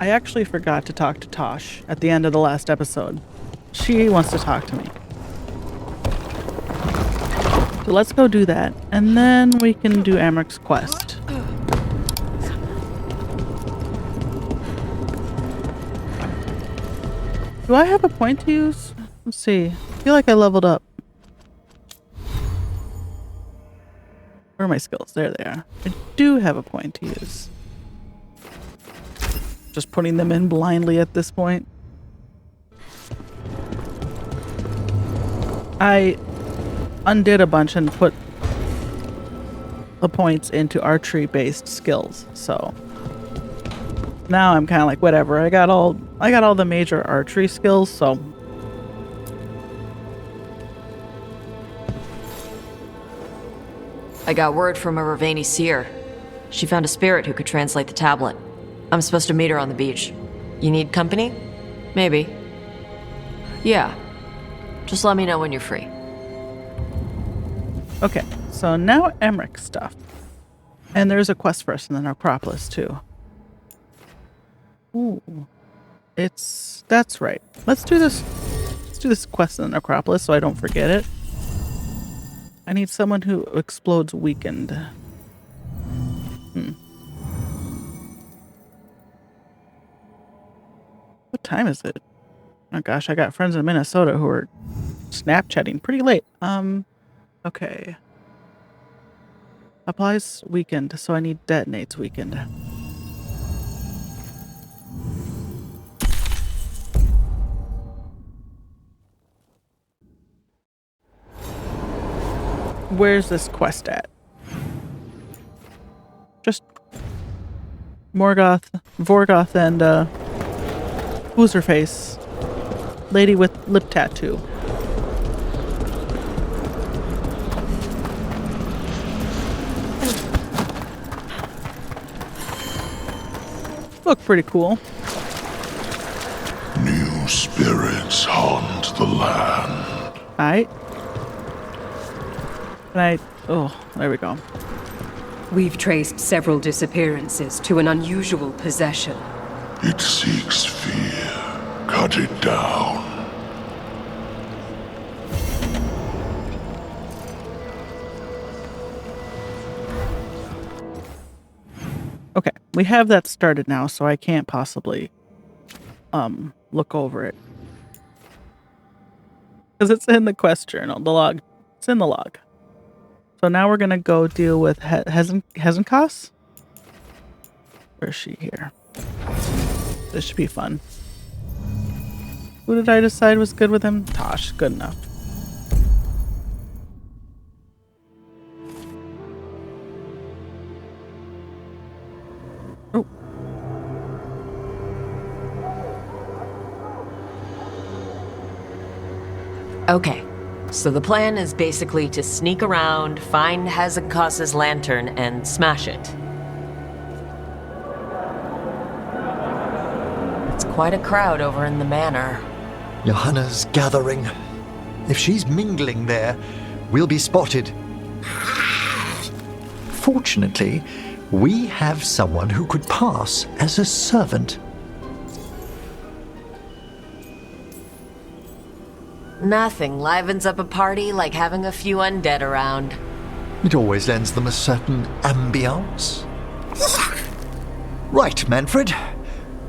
I actually forgot to talk to Tosh at the end of the last episode. She wants to talk to me. So let's go do that, and then we can do Amric's quest. Do I have a point to use? Let's see. I feel like I leveled up. Where are my skills? There they are. I do have a point to use. Just putting them in blindly at this point. I undid a bunch and put the points into archery-based skills, so now I'm kind of like, whatever. I got all the major archery skills, so I got word from a Ravani seer. She found a spirit who could translate the tablet. I'm supposed to meet her on the beach. You need company? Maybe. Yeah. Just let me know when you're free. okay. So now Emmerich stuff, and there's a quest for us in the Necropolis too. Ooh, that's right. Let's do this. Let's do this quest in the Necropolis so I don't forget it. I need someone who explodes weakened. What time is it? Oh gosh, I got friends in Minnesota who are Snapchatting pretty late. Okay. Applies weakened, so I need detonates weakened. Where's this quest at? Just Vorgoth, and who's her face? Lady with lip tattoo. Look pretty cool. New spirits haunt the land. Alright. Oh, there we go. We've traced several disappearances to an unusual possession. It seeks fear. Cut it down. Okay, we have that started now, so I can't possibly look over it. Because it's in the quest journal, the log. It's in the log. So now we're gonna go deal with Hezenkos? Where is she here? This should be fun. Who did I decide was good with him? Tosh, good enough. Oh. Okay. So the plan is basically to sneak around, find Hezenkos' lantern, and smash it. It's quite a crowd over in the manor. Johanna's gathering. If she's mingling there, we'll be spotted. Fortunately, we have someone who could pass as a servant. Nothing livens up a party like having a few undead around. It always lends them a certain ambiance. Right, Manfred.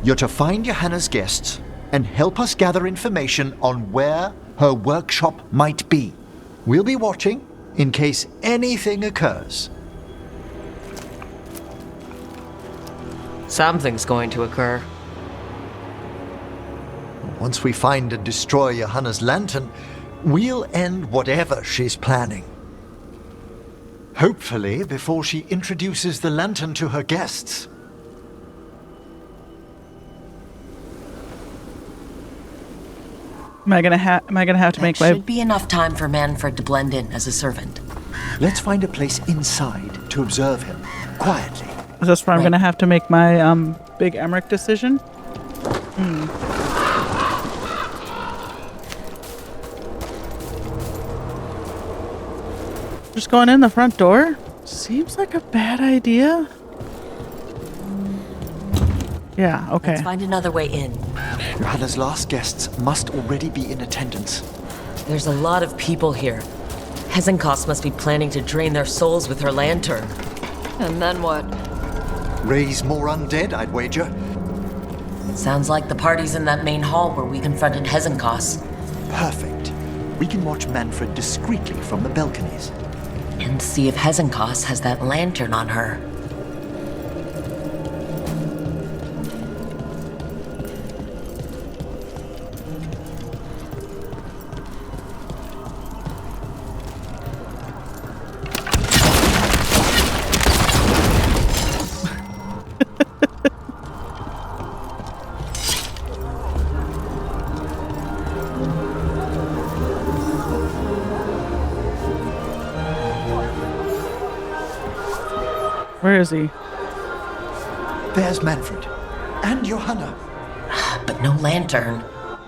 You're to find Johanna's guests and help us gather information on where her workshop might be. We'll be watching in case anything occurs. Something's going to occur. Once we find and destroy Johanna's lantern, we'll end whatever she's planning. Hopefully before she introduces the lantern to her guests. Am I gonna have to make my... Should be enough time for Manfred to blend in as a servant. Let's find a place inside to observe him, quietly. Is this where I'm gonna have to make my big Emmerich decision? Just going in the front door? Seems like a bad idea. Yeah, okay. Let's find another way in. Johanna's last guests must already be in attendance. There's a lot of people here. Hezenkos must be planning to drain their souls with her lantern. And then what? Raise more undead, I'd wager. Sounds like the party's in that main hall where we confronted Hezenkos. Perfect. We can watch Manfred discreetly from the balconies. And see if Hezenkos has that lantern on her. Where is he? There's Manfred. And Johanna. But no lantern.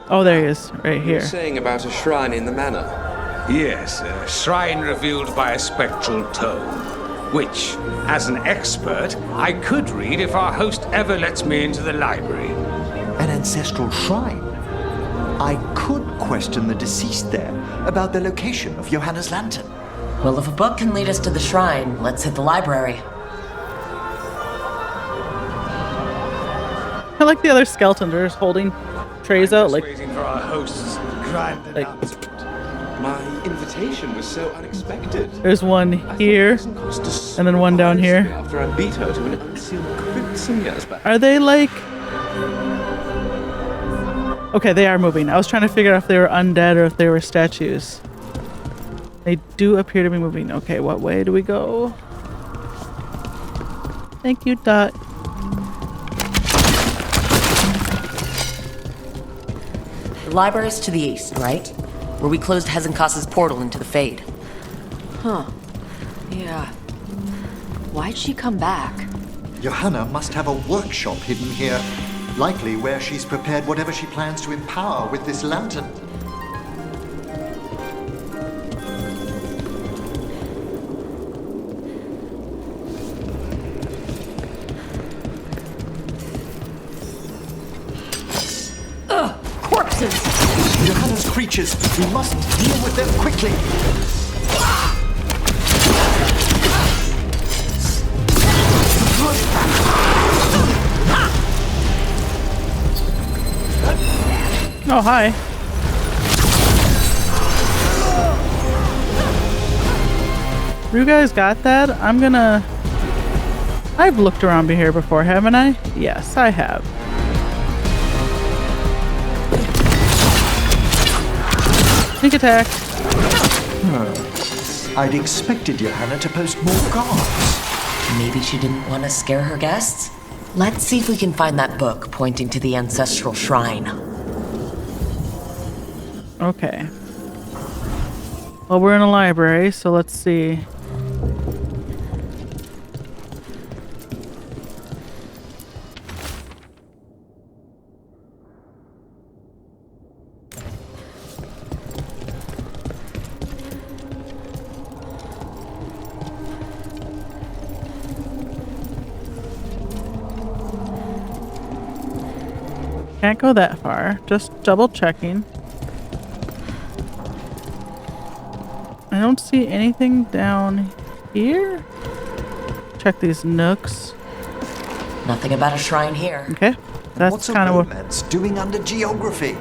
Oh, there he is, right here. Saying about a shrine in the manor. Yes, a shrine revealed by a spectral tome, which, as an expert, I could read if our host ever lets me into the library. An ancestral shrine. I could question the deceased there about the location of Johanna's lantern. Well, if a book can lead us to the shrine, let's hit the library. I like the other skeletons are just holding trays out, like, Waiting for our host's grand Like- announcement. My invitation was so unexpected. there's one here, and then one down here. After I beat her to an unsealed crypt some years back. Are they like... Okay, they are moving. I was trying to figure out if they were undead or if they were statues. They do appear to be moving. Okay, what way do we go? Thank you, Dot. The library's to the east, right? Where we closed Hezenkos' portal into the Fade. Huh. Yeah. Why'd she come back? Johanna must have a workshop hidden here. Likely where she's prepared whatever she plans to empower with this lantern. Corpses! Johanna's creatures. We must deal with them quickly. Oh, hi. You guys got that? I'm gonna... I've looked around here before, haven't I? Yes, I have. Sneak attack. I'd expected Johanna to post more guards. Maybe she didn't want to scare her guests? Let's see if we can find that book pointing to the ancestral shrine. Okay. Well, we're in a library, so let's see. Can't go that far. Just double checking. I don't see anything down here. Check these nooks. Nothing about a shrine here. Okay. That's What's a kind of what... romance doing under geography?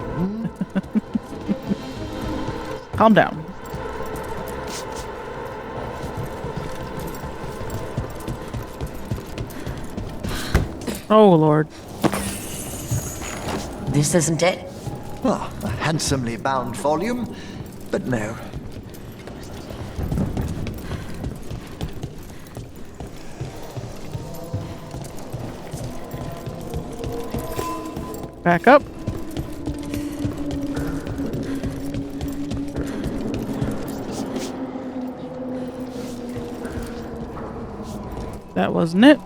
Calm down. Oh, Lord. This isn't it. Well, a handsomely bound volume, but no. Back up. That wasn't it.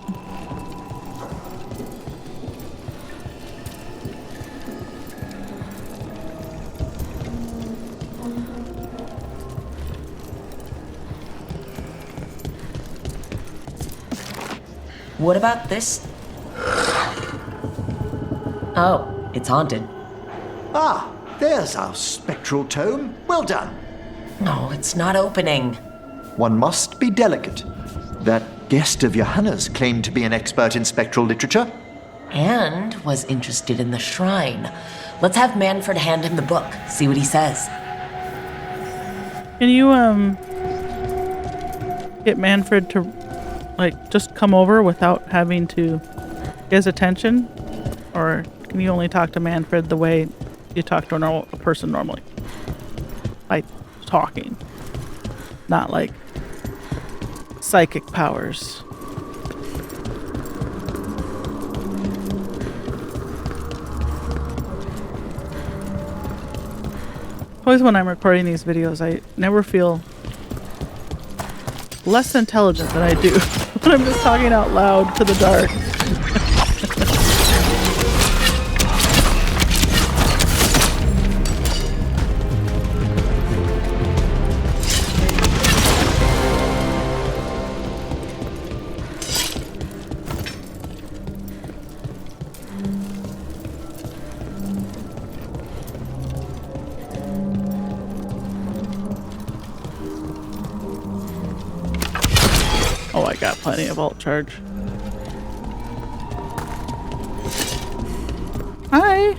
What about this? Oh, it's haunted. Ah, there's our spectral tome. Well done. No, it's not opening. One must be delicate. That guest of Johanna's claimed to be an expert in spectral literature. And was interested in the shrine. Let's have Manfred hand him the book, see what he says. Can you, get Manfred to, just come over without having to get his attention? Or can you only talk to Manfred the way you talk to a person normally? By talking. Not like psychic powers. Always when I'm recording these videos, I never feel less intelligent than I do when I'm just talking out loud to the dark. Oh, I got plenty of alt charge. Hi.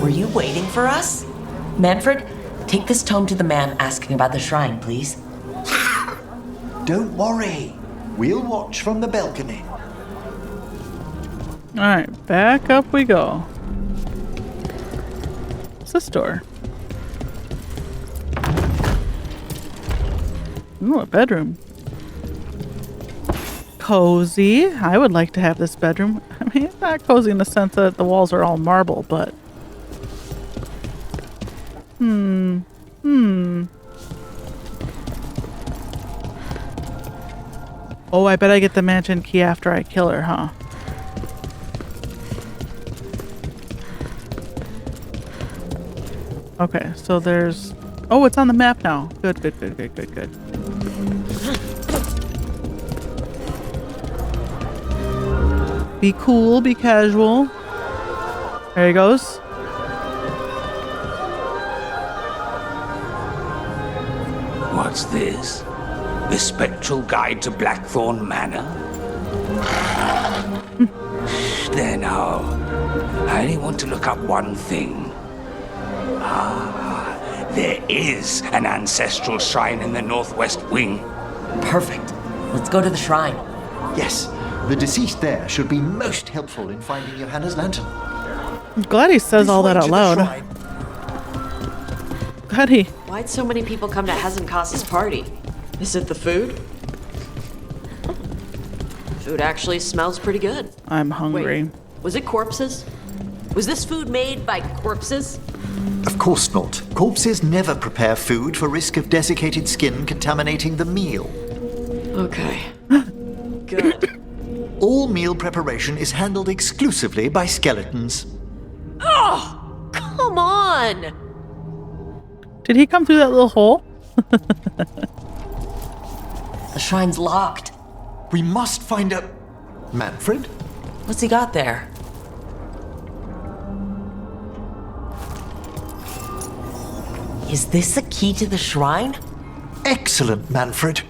Were you waiting for us? Manfred, take this tome to the man asking about the shrine, please. Don't worry. We'll watch from the balcony. Alright, back up we go. What's this door? Ooh, a bedroom. Cozy. I would like to have this bedroom. I mean, it's not cozy in the sense that the walls are all marble, but... Oh, I bet I get the mansion key after I kill her, huh? Okay, so there's... Oh, it's on the map now. Good, good, good, good, good, good. Be cool, be casual. There he goes. What's this? The Spectral Guide to Blackthorn Manor? There now. I only want to look up one thing. There is an ancestral shrine in the northwest wing. Perfect. Let's go to the shrine. Yes, the deceased there should be most helpful in finding Johanna's lantern. I'm glad he says all that out loud. Glad he... Why'd so many people come to Hezenkas's party? Is it the food? Food actually smells pretty good. I'm hungry. Wait, was it corpses? Was this food made by corpses? Of course not. Corpses never prepare food for risk of desiccated skin contaminating the meal. Okay. Good. All meal preparation is handled exclusively by skeletons. Oh, come on! Did he come through that little hole? The shrine's locked. We must find a... Manfred? What's he got there? Is this a key to the shrine? Excellent, Manfred.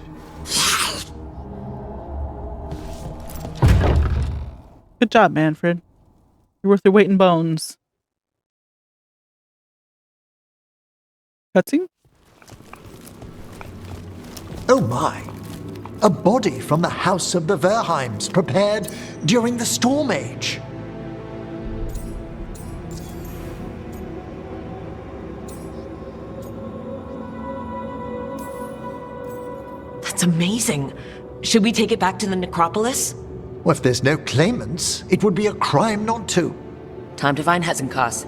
Good job, Manfred. You're worth your weight in bones. Cutscene? Oh my. A body from the house of the Verheims prepared during the Storm Age. That's amazing. Should we take it back to the necropolis? Well, if there's no claimants, it would be a crime not to. Time to find Hezenkas.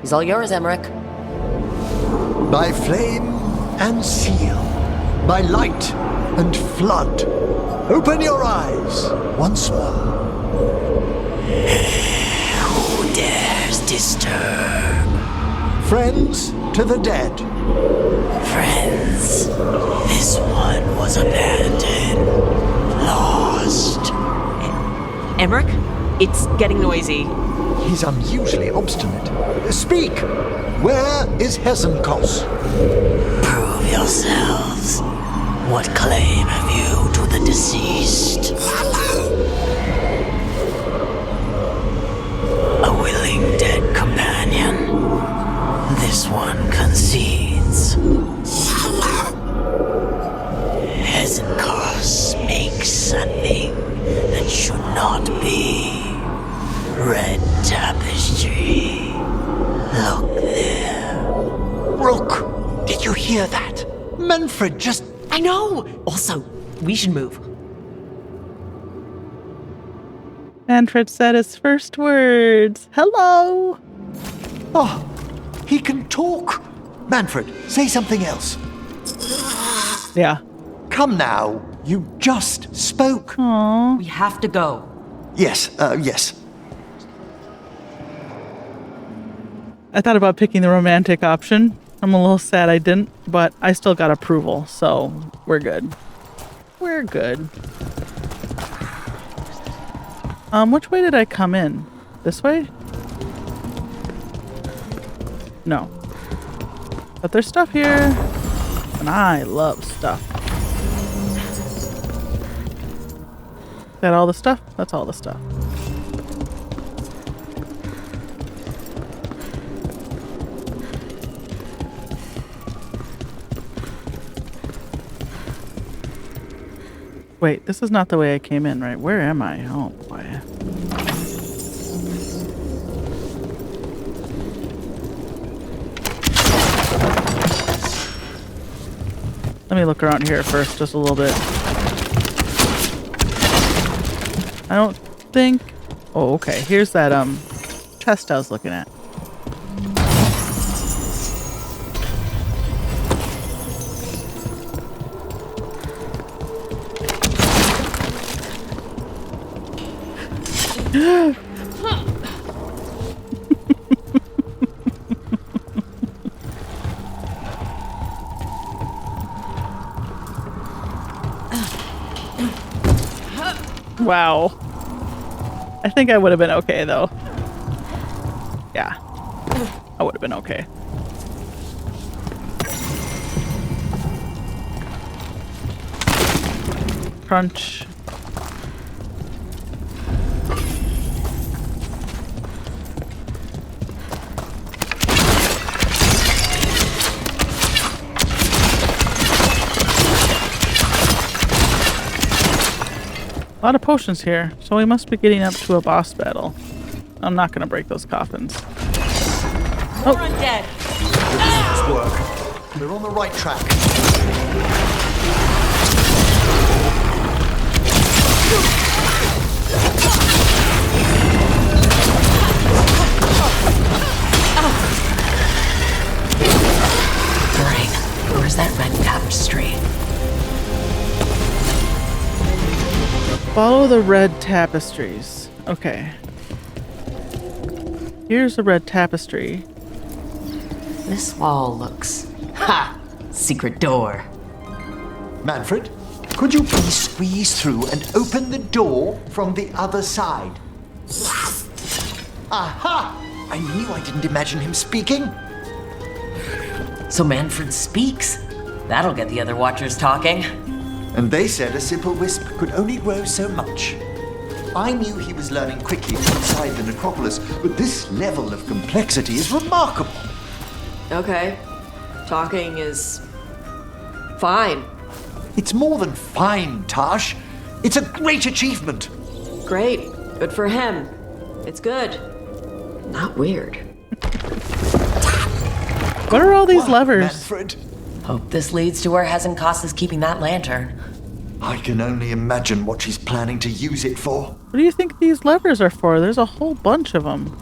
He's all yours, Emmerich. By flame and seal, by light and flood, open your eyes once more. Who dares disturb? Friends to the dead. Friends, this one was abandoned, lost. Emmerich? It's getting noisy. He's unusually obstinate. Speak! Where is Hesenkos? Prove yourselves. What claim have you to the deceased? A willing dead companion. This one concedes. Hesenkos makes something that should not be. Red tapestry. Look there. Rook, did you hear that? Manfred just... I know! Also, we should move. Manfred said his first words. Hello! Oh, he can talk. Manfred, say something else. Yeah. Come now, you just spoke. Aww. We have to go. Yes, yes. I thought about picking the romantic option. I'm a little sad I didn't, but I still got approval, so we're good. We're good. Which way did I come in? This way? No. But there's stuff here, and I love stuff. Is that all the stuff? That's all the stuff. Wait, this is not the way I came in, right? Where am I? Oh, boy. Let me look around here first, just a little bit. I don't think... Oh, okay. Here's that, chest I was looking at. Wow. I think I would have been okay, though. Yeah. I would have been okay. Crunch. A lot of potions here, so we must be getting up to a boss battle. I'm not gonna break those coffins. More undead. Nice work. We're on the right track. Brain, where's that red tapestry? Follow the red tapestries. Okay. Here's the red tapestry. This wall looks... Ha! Secret door. Manfred, could you please squeeze through and open the door from the other side? Aha! I knew I didn't imagine him speaking. So Manfred speaks. That'll get the other Watchers talking. And they said a simple wisp could only grow so much. I knew he was learning quickly inside the necropolis, but this level of complexity is remarkable. Okay. Talking is... fine. It's more than fine, Tash. It's a great achievement. Great. Good for him. It's good. Not weird. What are all these What, levers? Manfred? Hope this leads to where Hesenkos is keeping that lantern. I can only imagine what she's planning to use it for. What do you think these levers are for? There's a whole bunch of them.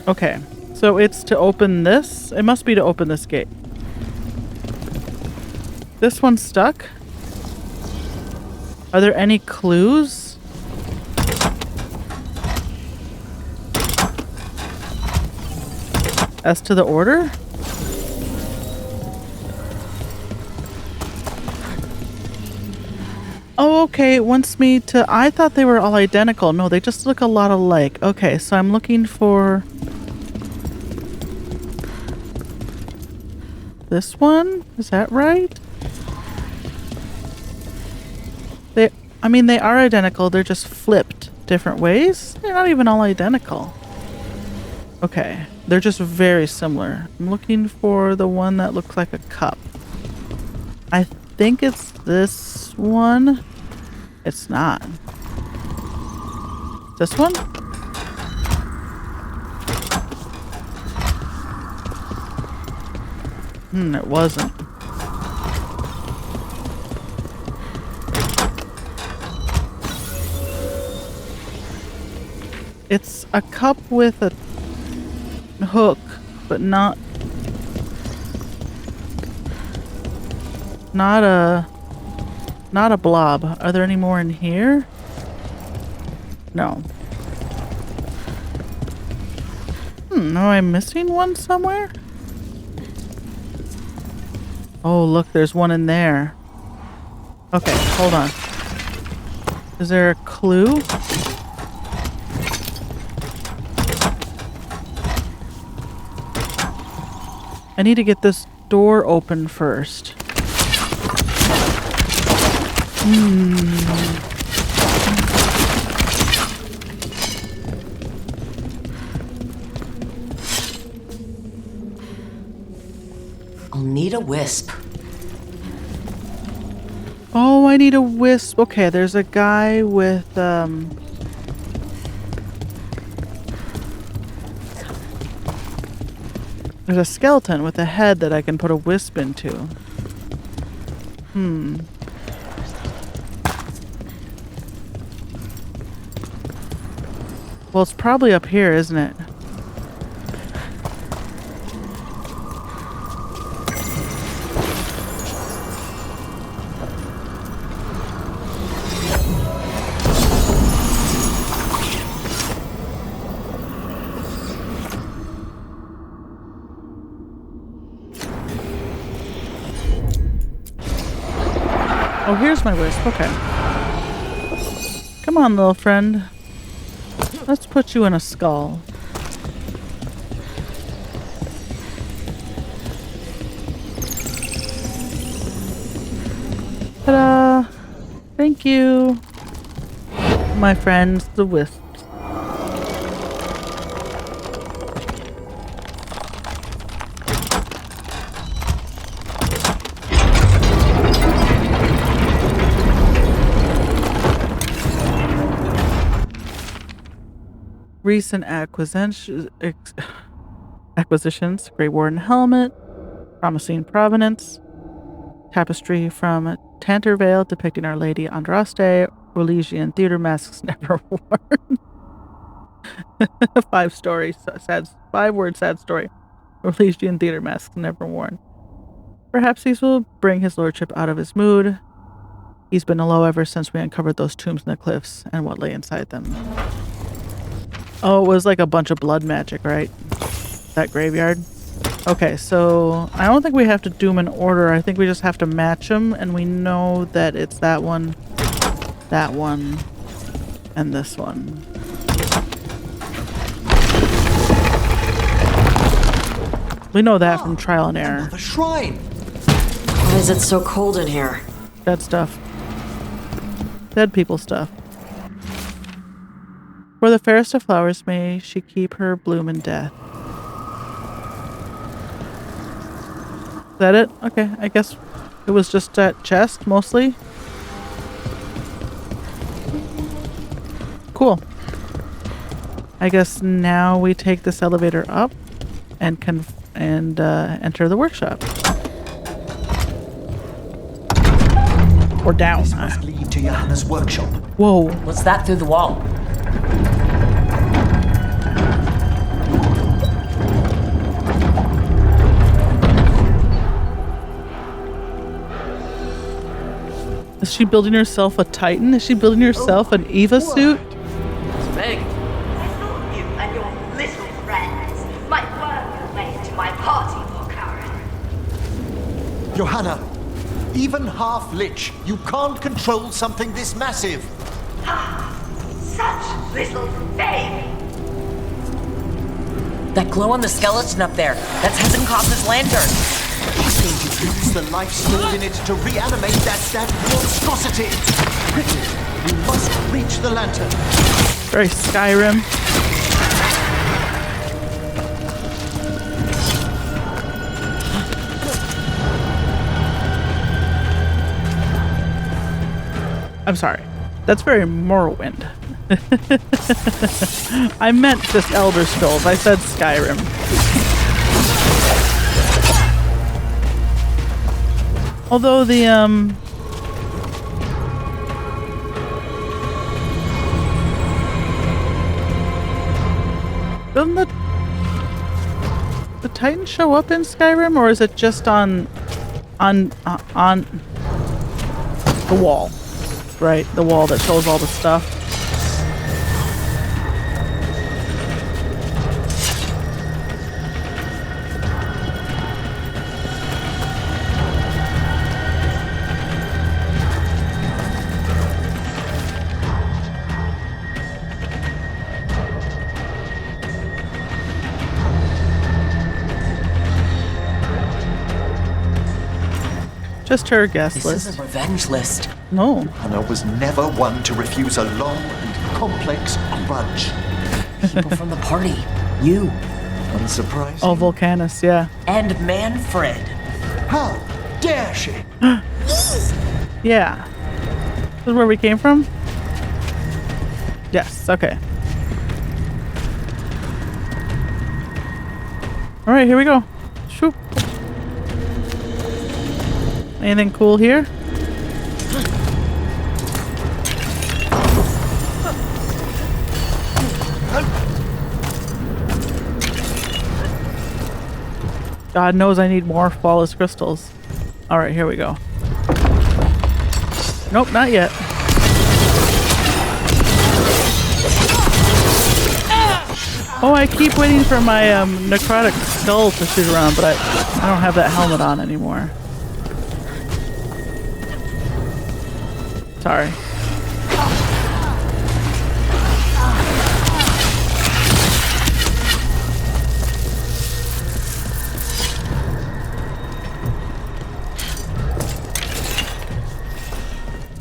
Okay, so it's to open this. It must be to open this gate. This one's stuck. Are there any clues? As to the order? Oh, okay. It wants me to... I thought they were all identical. No, they just look a lot alike. Okay, so I'm looking for... this one? Is that right? I mean, they are identical. They're just flipped different ways. They're not even all identical. Okay. They're just very similar. I'm looking for the one that looks like a cup. I think it's this one. It's not. This one? It wasn't. It's a cup with a hook, but not a blob. Are there any more in here? No. Am I missing one somewhere? Oh, look, there's one in there. Okay, hold on. Is there a clue? I need to get this door open first. I'll need a wisp. Oh, I need a wisp. Okay, there's a guy with, there's a skeleton with a head that I can put a wisp into. Well, it's probably up here, isn't it? Oh, here's my wisp. Okay. Come on, little friend. Let's put you in a skull. Ta-da! Thank you, my friends, the wisps. Recent acquisitions, Grey Warden helmet, promising provenance, tapestry from Tantervale depicting Our Lady Andraste, Orlesian theater masks never worn. 5 stories, sad, 5-word sad story. Orlesian theater masks never worn. Perhaps these will bring his lordship out of his mood. He's been low ever since we uncovered those tombs in the cliffs and what lay inside them. Oh, it was like a bunch of blood magic, right? That graveyard. Okay, so I don't think we have to do them in order. I think we just have to match them, and we know that it's that one, and this one. We know that from trial and error. The shrine. Why is it so cold in here? Dead stuff. Dead people stuff. For the fairest of flowers may she keep her bloom in death. Is that it? Okay, I guess it was just that chest, mostly. Cool. I guess now we take this elevator up and enter the workshop. Or down. This must lead to Johanna's workshop. Whoa. What's that through the wall? Is she building herself a Titan? Is she building herself an Eva suit? It's big. I thought you and your little friends might work your way party for Karen. Johanna, even half-lich, you can't control something this massive. Such little baby. That glow on the skeleton up there, that's Hezenkopf's lantern. He's going to use the life stored in it to reanimate that monstrosity. Quickly, we must reach the lantern. Very Skyrim. I'm sorry. That's very Morrowind. I meant just Elder Scrolls. I said Skyrim. Although the doesn't the Titans show up in Skyrim, or is it just on the wall? Right, the wall that shows all the stuff. Just her guest This list. is a revenge list. No. Johanna was never one to refuse a long and complex grudge. People from the party. You. Unsurprising. Oh, Volcanus, yeah. And Manfred. How dare she? Yeah. This is where we came from? Yes, okay. Alright, here we go. Shoop. Anything cool here? God knows I need more flawless crystals. Alright, here we go. Nope, not yet. Oh, I keep waiting for my necrotic skull to shoot around, but I don't have that helmet on anymore. Sorry.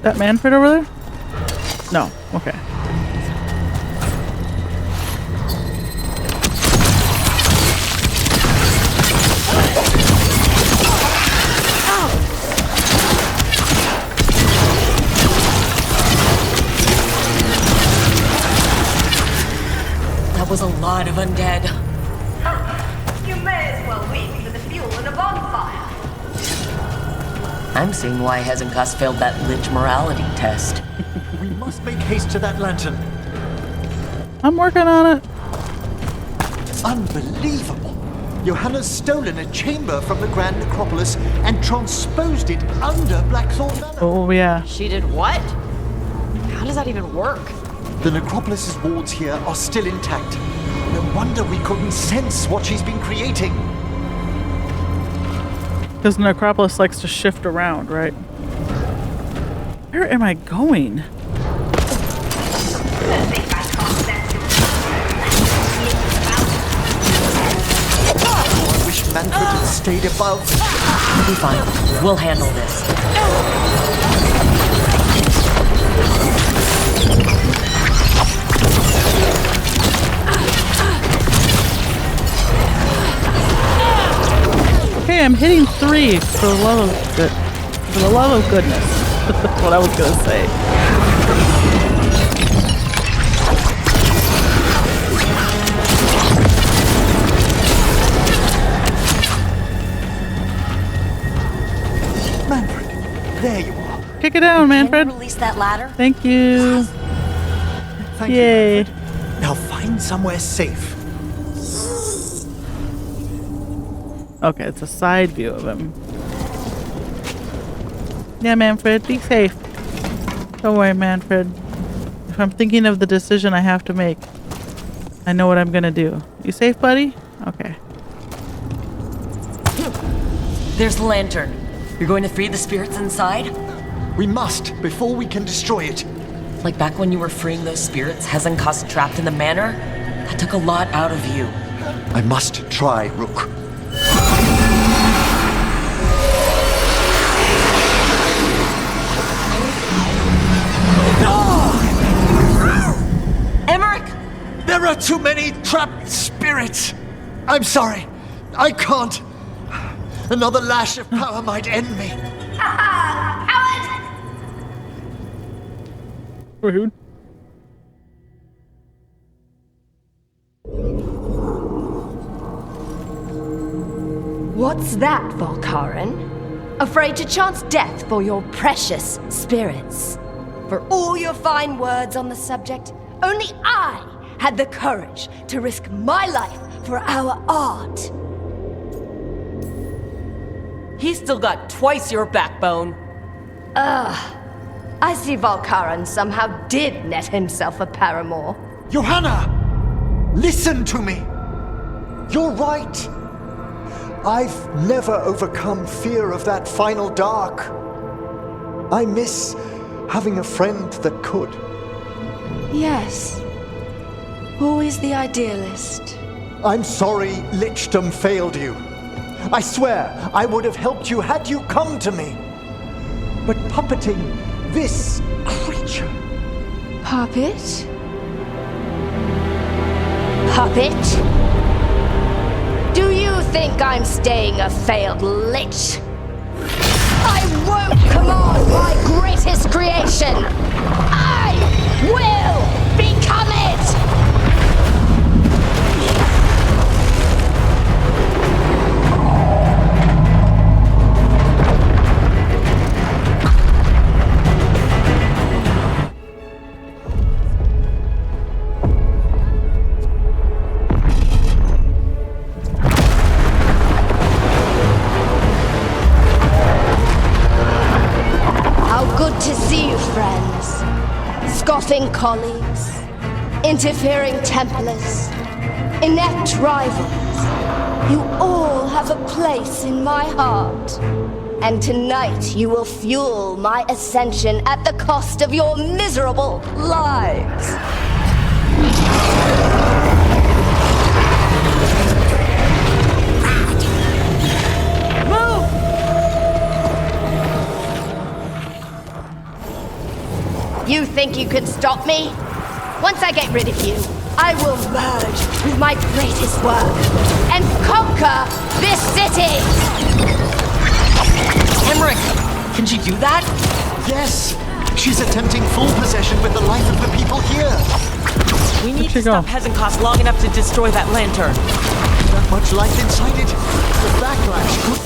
That Manfred over there? No. Okay. That was a lot of undead. You may as well wait for the fuel in a bonfire. I'm seeing why Hezenkopf failed that lich morality test. We must make haste to that lantern. I'm working on it. Unbelievable. Johanna's stolen a chamber from the Grand Necropolis and transposed it under Blackthorn Manor. Oh, yeah. She did what? How does that even work? The Necropolis's wards here are still intact. No wonder we couldn't sense what she's been creating. Because the Necropolis likes to shift around, right? Where am I going? I wish Manfred had stayed above. You'll be fine. We'll handle this. Okay, I'm hitting 3 for the love of goodness. That's what I was gonna say. Manfred, there you are. Kick it down, Manfred. Can you release that ladder? Thank you. Thank Yay. you, Manfred. Now find somewhere safe. Okay, it's a side view of him. Yeah, Manfred, be safe. Don't worry, Manfred. If I'm thinking of the decision I have to make, I know what I'm gonna do. You safe, buddy? Okay. There's the lantern. You're going to free the spirits inside? We must, before we can destroy it. Like back when you were freeing those spirits Hezenkoss trapped in the manor? That took a lot out of you. I must try, Rook. Emmerich! There are too many trapped spirits. I'm sorry. I can't. Another lash of power might end me. Coward! Rude. What's that, Volkaren? Afraid to chance death for your precious spirits? For all your fine words on the subject, only I had the courage to risk my life for our art. He's still got twice your backbone. I see Volkaren somehow did net himself a paramour. Johanna! Listen to me! You're right! I've never overcome fear of that final dark. I miss having a friend that could. Yes. Always the idealist. I'm sorry Lichdom failed you. I swear I would have helped you had you come to me. But puppeting this creature... Puppet? Puppet? Do you think I'm staying a failed lich? I won't command my greatest creation! I will become it! To see you, friends. Scoffing colleagues, interfering Templars, inept rivals. You all have a place in my heart. And tonight you will fuel my ascension at the cost of your miserable lives. You think you can stop me? Once I get rid of you, I will merge with my greatest work and conquer this city! Emmerich, can she do that? Yes! She's attempting full possession with the life of the people here. We need to you go? stop Hezenkoss long enough to destroy that lantern. That much life inside it. The backlash could...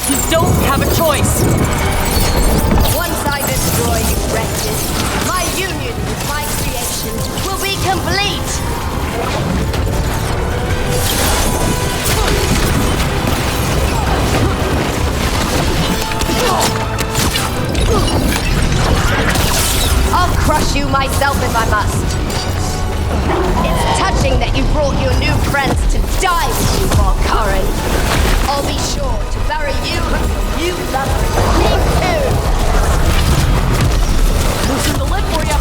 You don't have a choice. Once I destroy you wretches, my union with my creation will be complete! I'll crush you myself if I must. It's touching that you brought your new friends to die with you, Volkaren. I'll be sure to bury you and your new lover in a clean tomb. Loosen the lid for you.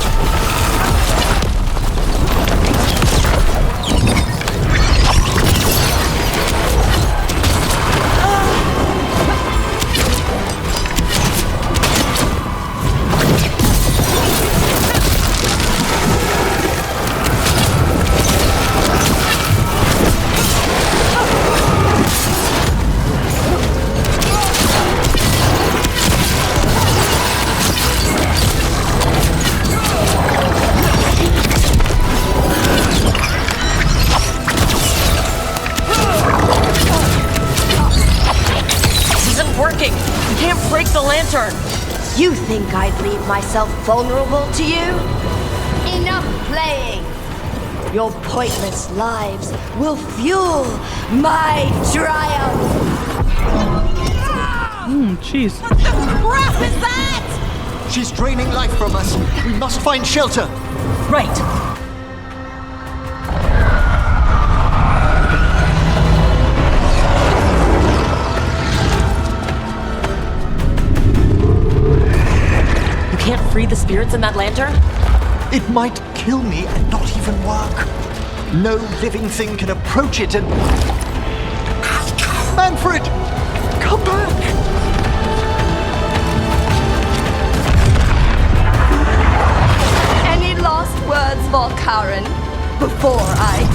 Lantern. You think I'd leave myself vulnerable to you? Enough playing! Your pointless lives will fuel my triumph! Jeez. What the crap is that? She's draining life from us. We must find shelter. Right. free the spirits in that lantern? It might kill me and not even work. No living thing can approach it and... Manfred! Come back! Any last words for Karen before I...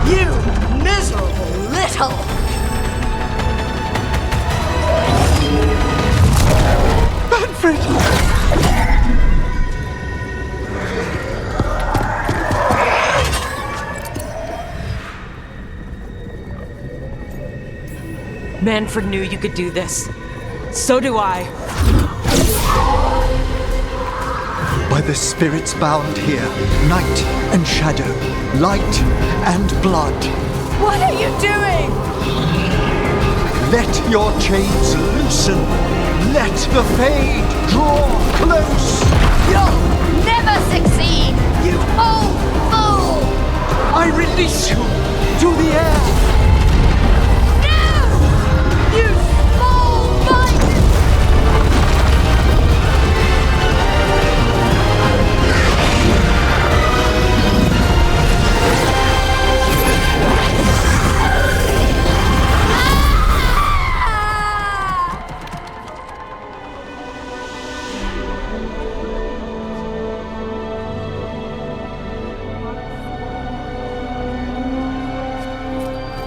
You miserable little... Manfred! Manfred knew you could do this. So do I. By the spirits bound here, night and shadow, light and blood. What are you doing? Let your chains loosen. Let the fade draw close. You'll never succeed, you old fool! I release you to the air. No! You small minded!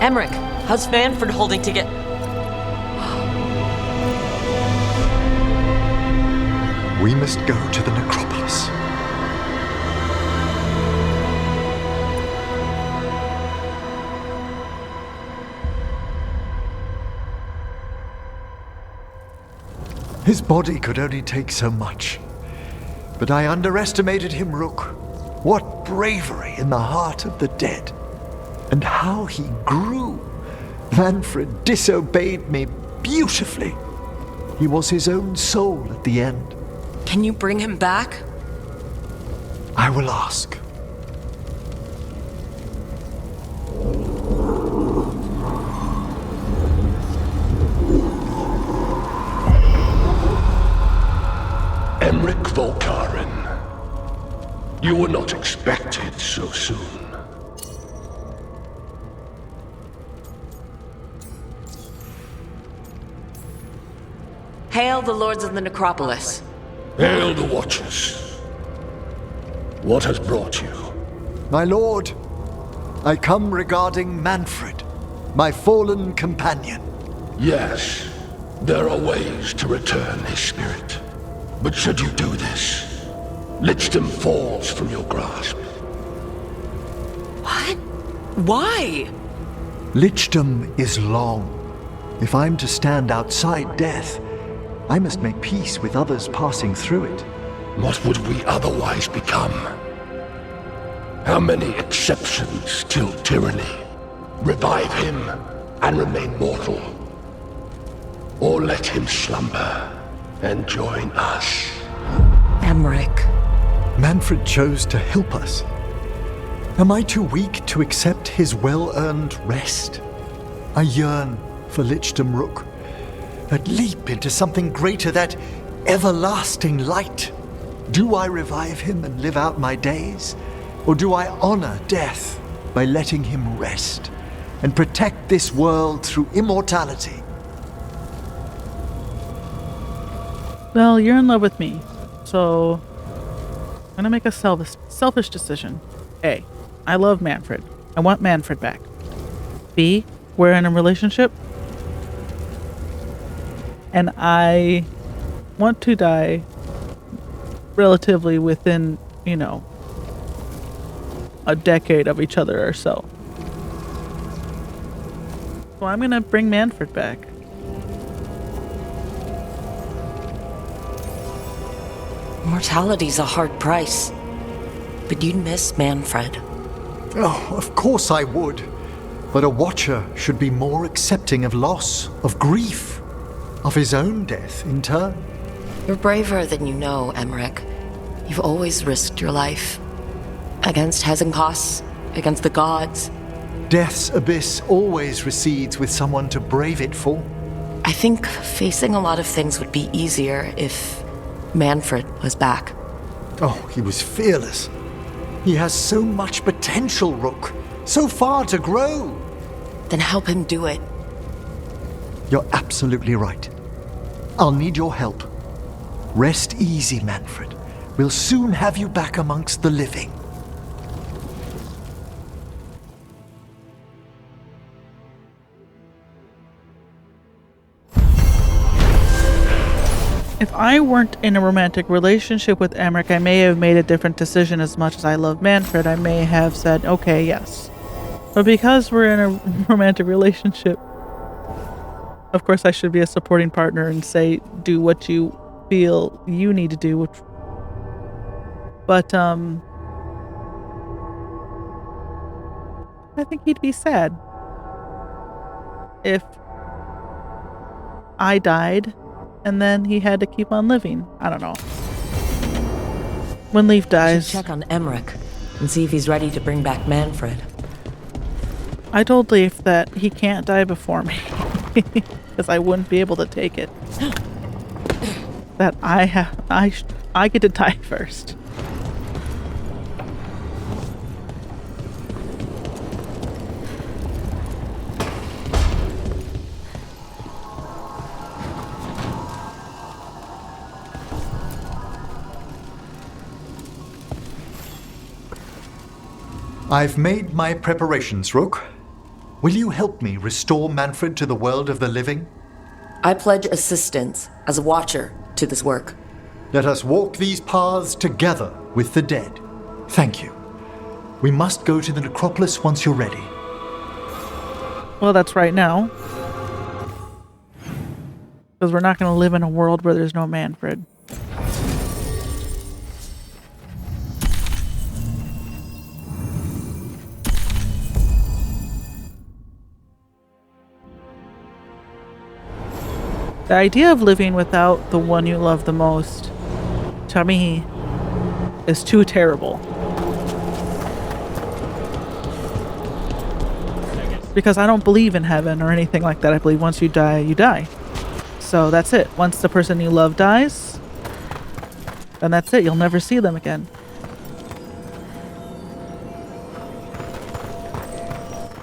Emmerich, how's Manfred holding to get... We must go to the necropolis. His body could only take so much. But I underestimated him, Rook. What bravery in the heart of the dead. And how he grew. Manfred disobeyed me beautifully. He was his own soul at the end. Can you bring him back? I will ask. Emmerich Volkaren. You were not expected so soon. Hail the lords of the necropolis. Hail the Watchers. What has brought you? My lord, I come regarding Manfred, my fallen companion. Yes, there are ways to return his spirit. But should you do this, Lichdom falls from your grasp. What? Why? Lichdom is long. If I'm to stand outside death, I must make peace with others passing through it. What would we otherwise become? How many exceptions till tyranny? Revive him and remain mortal. Or let him slumber and join us. Emmerich. Manfred chose to help us. Am I too weak to accept his well-earned rest? I yearn for Lichdom Rook. That leap into something greater, that everlasting light. Do I revive him and live out my days? Or do I honor death by letting him rest and protect this world through immortality? Well, you're in love with me, so I'm gonna make a selfish decision. A, I love Manfred. I want Manfred back. B, we're in a relationship. And I want to die relatively within, a decade of each other or so. So I'm gonna bring Manfred back. Mortality's a hard price. But you'd miss Manfred. Oh, of course I would. But a Watcher should be more accepting of loss, of grief, of his own death in turn. You're braver than you know, Emmerich. You've always risked your life. Against Hezenkos, against the gods. Death's abyss always recedes with someone to brave it for. I think facing a lot of things would be easier if Manfred was back. Oh, he was fearless. He has so much potential, Rook. So far to grow. Then help him do it. You're absolutely right. I'll need your help. Rest easy, Manfred. We'll soon have you back amongst the living. If I weren't in a romantic relationship with Emmerich, I may have made a different decision. As much as I love Manfred, I may have said, okay, yes. But because we're in a romantic relationship, of course I should be a supporting partner and say, do what you feel you need to do. But, I think he'd be sad if I died and then he had to keep on living. I don't know. When Leaf I dies... should check on Emmerich and see if he's ready to bring back Manfred. I told Leaf that he can't die before me. Because I wouldn't be able to take it. That I get to die first. I've made my preparations, Rook. Will you help me restore Manfred to the world of the living? I pledge assistance as a watcher to this work. Let us walk these paths together with the dead. Thank you. We must go to the necropolis once you're ready. Well, that's right now. Because we're not going to live in a world where there's no Manfred. The idea of living without the one you love the most, to me, is too terrible. Because I don't believe in heaven or anything like that. I believe once you die, you die. So that's it. Once the person you love dies, then that's it. You'll never see them again.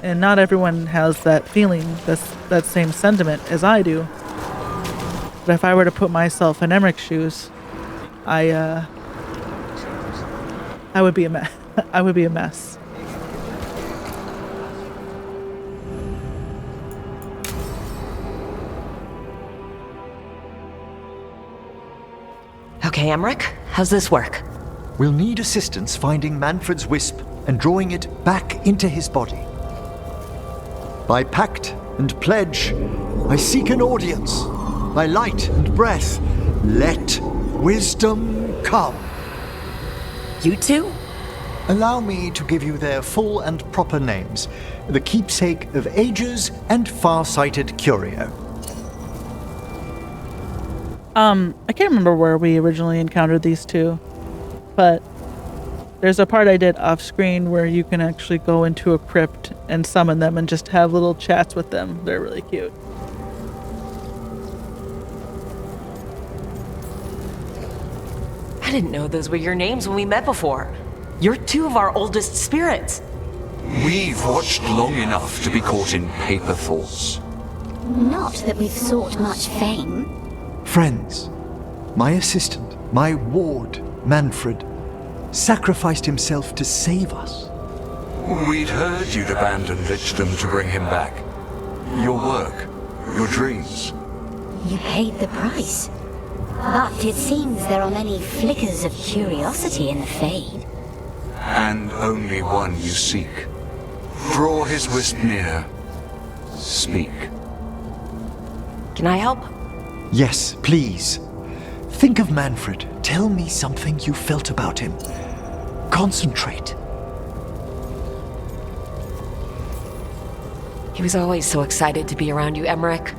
And not everyone has that feeling, that same sentiment as I do. But if I were to put myself in Emmerich's shoes, I would be a mess. I would be a mess. Okay, Emmerich, how's this work? We'll need assistance finding Manfred's wisp and drawing it back into his body. By pact and pledge, I seek an audience. By light and breath, let wisdom come. You two? Allow me to give you their full and proper names, the keepsake of ages and far-sighted curio. I can't remember where we originally encountered these two, but there's a part I did off-screen where you can actually go into a crypt and summon them and just have little chats with them. They're really cute. I didn't know those were your names when we met before. You're two of our oldest spirits. We've watched long enough to be caught in paper thoughts. Not that we've sought much fame. Friends, my assistant, my ward, Manfred, sacrificed himself to save us. We'd heard you'd abandoned Lichdom to bring him back. Your work, your dreams. You paid the price. But it seems there are many flickers of curiosity in the Fade. And only one you seek. Draw his wisp near. Speak. Can I help? Yes, please. Think of Manfred. Tell me something you felt about him. Concentrate. He was always so excited to be around you, Emmerich.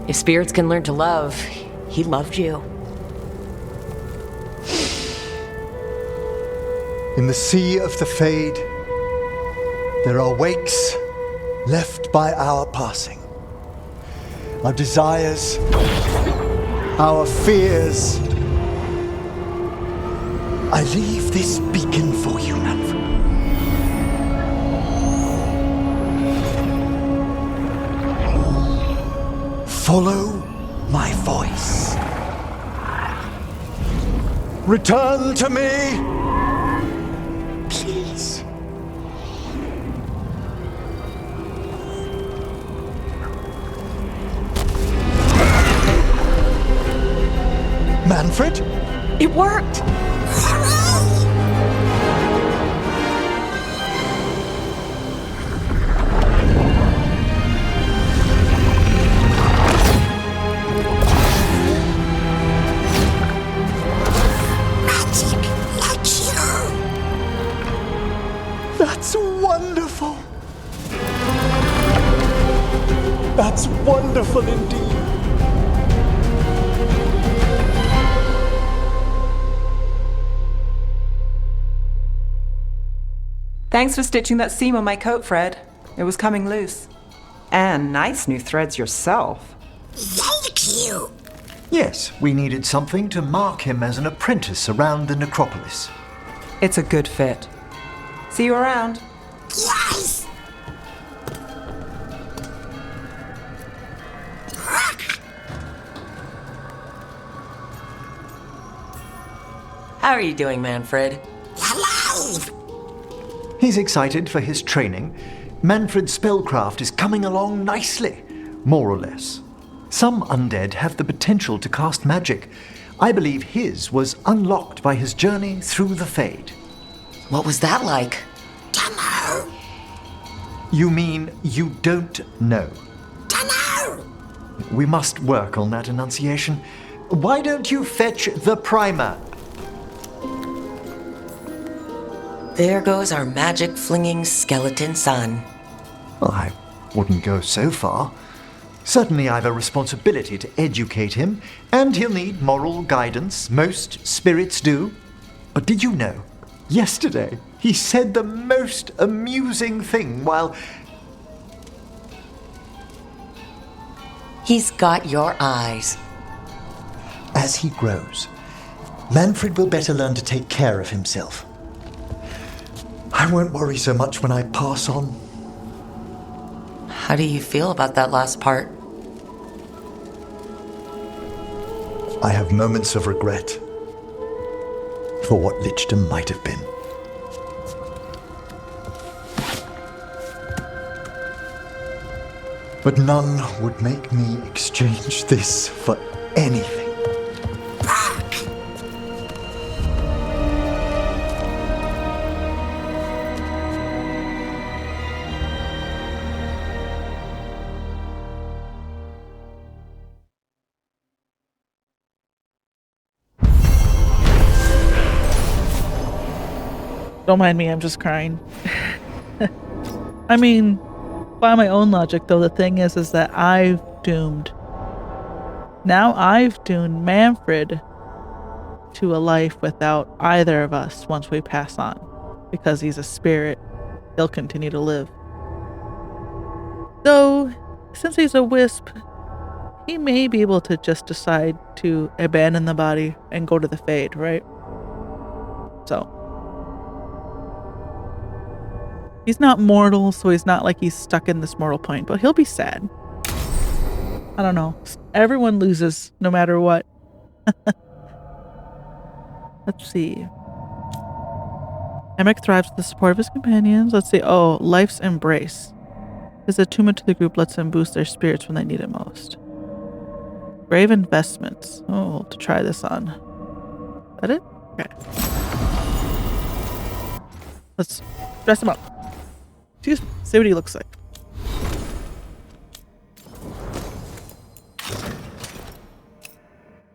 If spirits can learn to love, he loved you. In the sea of the Fade, there are wakes left by our passing. Our desires, our fears. I leave this beacon for you, Manfred. Follow my voice. Return to me, please. Manfred? It worked! That's wonderful. That's wonderful indeed. Thanks for stitching that seam on my coat, Fred. It was coming loose. And nice new threads yourself. Thank you. Yes, we needed something to mark him as an apprentice around the necropolis. It's a good fit. See you around. Yes! How are you doing, Manfred? Alive! He's excited for his training. Manfred's spellcraft is coming along nicely, more or less. Some undead have the potential to cast magic. I believe his was unlocked by his journey through the Fade. What was that like? Dunno. You mean you don't know? Dunno. We must work on that enunciation. Why don't you fetch the primer? There goes our magic-flinging skeleton son. I wouldn't go so far. Certainly I've a responsibility to educate him, and he'll need moral guidance. Most spirits do. But did you know? Yesterday, he said the most amusing thing while... He's got your eyes. As he grows, Manfred will better learn to take care of himself. I won't worry so much when I pass on. How do you feel about that last part? I have moments of regret for what Lichdom might have been. But none would make me exchange this for anything. Don't mind me, I'm just crying. I mean, by my own logic, though, the thing is that I've doomed. Now I've doomed Manfred to a life without either of us once we pass on. Because he's a spirit, he'll continue to live. Though, since he's a wisp, he may be able to just decide to abandon the body and go to the Fade, right? So. He's not mortal, so he's not like he's stuck in this mortal point, but he'll be sad. I don't know. Everyone loses, no matter what. Let's see. Emic thrives with the support of his companions. Let's see. Oh, Life's Embrace. His attunement to the group lets them boost their spirits when they need it most. Grave Investments. Oh, to try this on. Is that it? Okay. Let's dress him up. Excuse me. See what he looks like.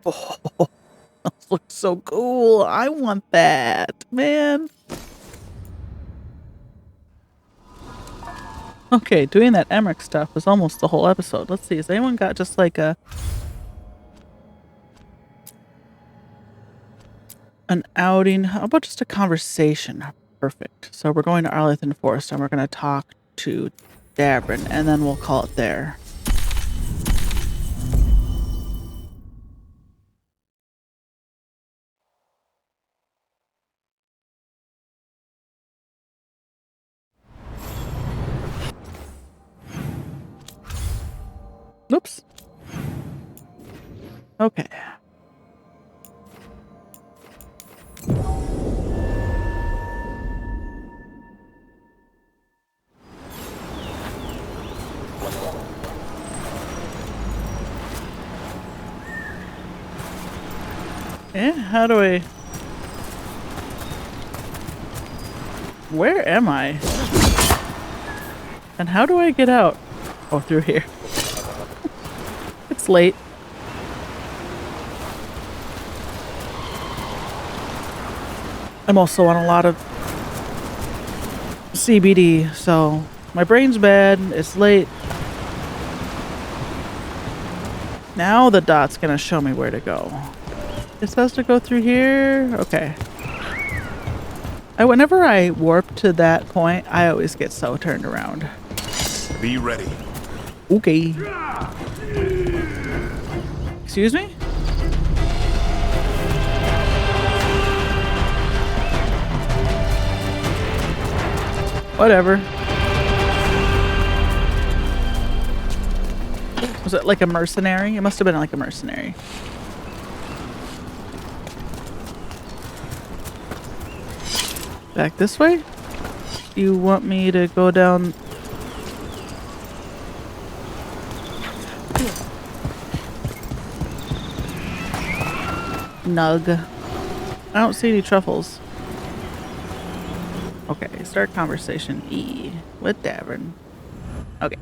Oh, those look so cool. I want that, man. Okay, doing that Emmerich stuff was almost the whole episode. Let's see. Has anyone got just like an outing? How about just a conversation? Perfect. So we're going to Arlington Forest and we're going to talk to Davrin, and then we'll call it there. Oops. Okay. Yeah, how do I... Where am I? And how do I get out? Oh, through here. It's late. I'm also on a lot of CBD, so my brain's bad. It's late. Now the dot's gonna show me where to go. It says to go through here? Okay. Whenever I warp to that point, I always get so turned around. Be ready. Okay. Excuse me? Whatever. Was it like a mercenary? It must have been like a mercenary. Back this way? You want me to go down? Nug. I don't see any truffles. Okay, start conversation E with Davrin. Okay.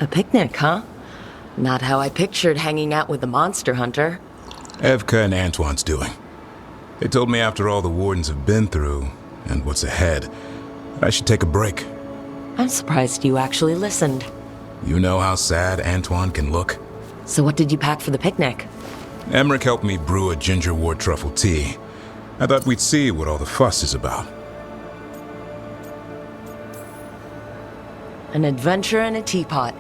A picnic, huh? Not how I pictured hanging out with the monster hunter. Evka and Antoine's doing. They told me after all the wardens have been through, and what's ahead, I should take a break. I'm surprised you actually listened. You know how sad Antoine can look? So what did you pack for the picnic? Emmerich helped me brew a ginger wort truffle tea. I thought we'd see what all the fuss is about. An adventure in a teapot.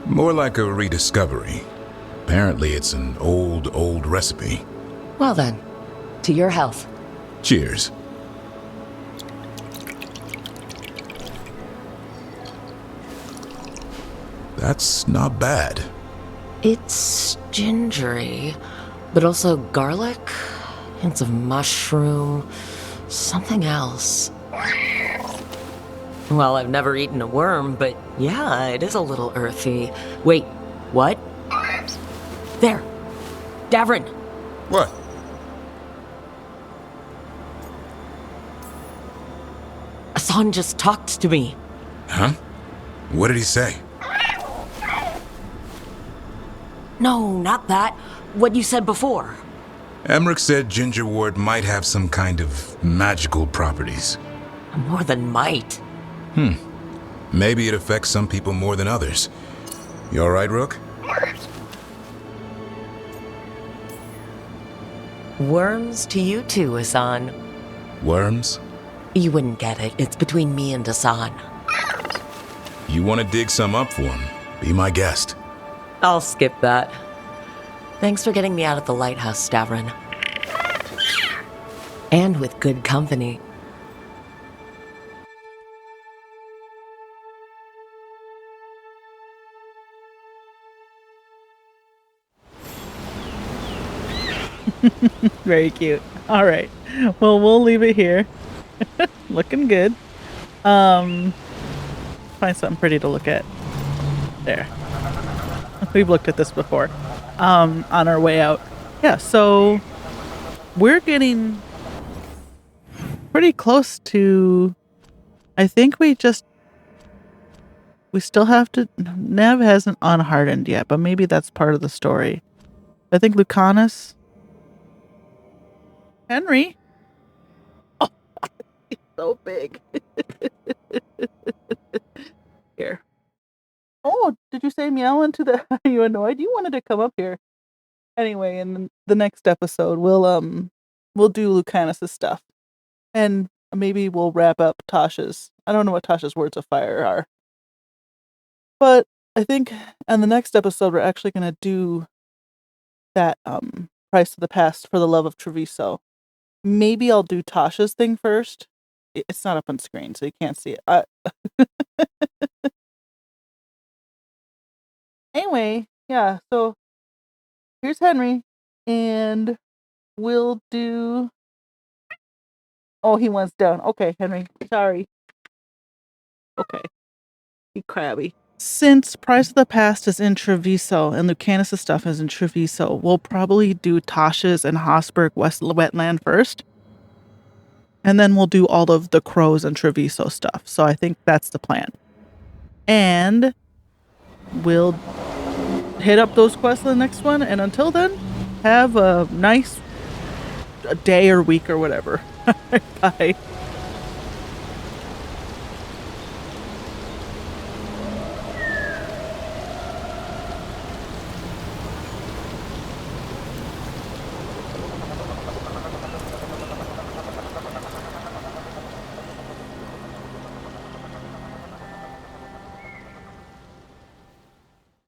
More like a rediscovery. Apparently it's an old recipe. Well then, to your health. Cheers. That's not bad. It's gingery, but also garlic, hints of mushroom, something else. Well, I've never eaten a worm, but yeah, it is a little earthy. Wait, what? There! Davrin! What? Hassan just talked to me. Huh? What did he say? No, not that. What you said before. Emmerich said ginger wort might have some kind of magical properties. More than might. Maybe it affects some people more than others. You all right, Rook? Worms to you too, Hassan. Worms? You wouldn't get it. It's between me and Hassan. You want to dig some up for him? Be my guest. I'll skip that. Thanks for getting me out of the lighthouse, Stavrin. And with good company. Very cute. All right. Well, we'll leave it here. Looking good. Find something pretty to look at. There. We've looked at this before. On our way out. Yeah, so we're getting pretty close to, I think we still have to, Nev hasn't unhardened yet, but maybe that's part of the story. I think Lucanus. Henry. Oh, he's so big. Here. Oh, did you say meow into the... Are you annoyed? You wanted to come up here. Anyway, in the next episode, we'll do Lucanus's stuff, and maybe we'll wrap up Tasha's. I don't know what Tasha's words of fire are, but I think on the next episode we're actually gonna do that Price of the Past for the Love of Treviso. Maybe I'll do Tasha's thing first. It's not up on screen, so you can't see it. Anyway, yeah. So here's Henry, and we'll do. Oh, he wants down. Okay, Henry. Sorry. Okay. Be crabby. Since Price of the Past is in Treviso and Lucanus' stuff is in Treviso, we'll probably do Tasha's and Hosberg Wetland first. And then we'll do all of the Crows and Treviso stuff. So I think that's the plan. And we'll hit up those quests in the next one. And until then, have a nice day or week or whatever. Bye.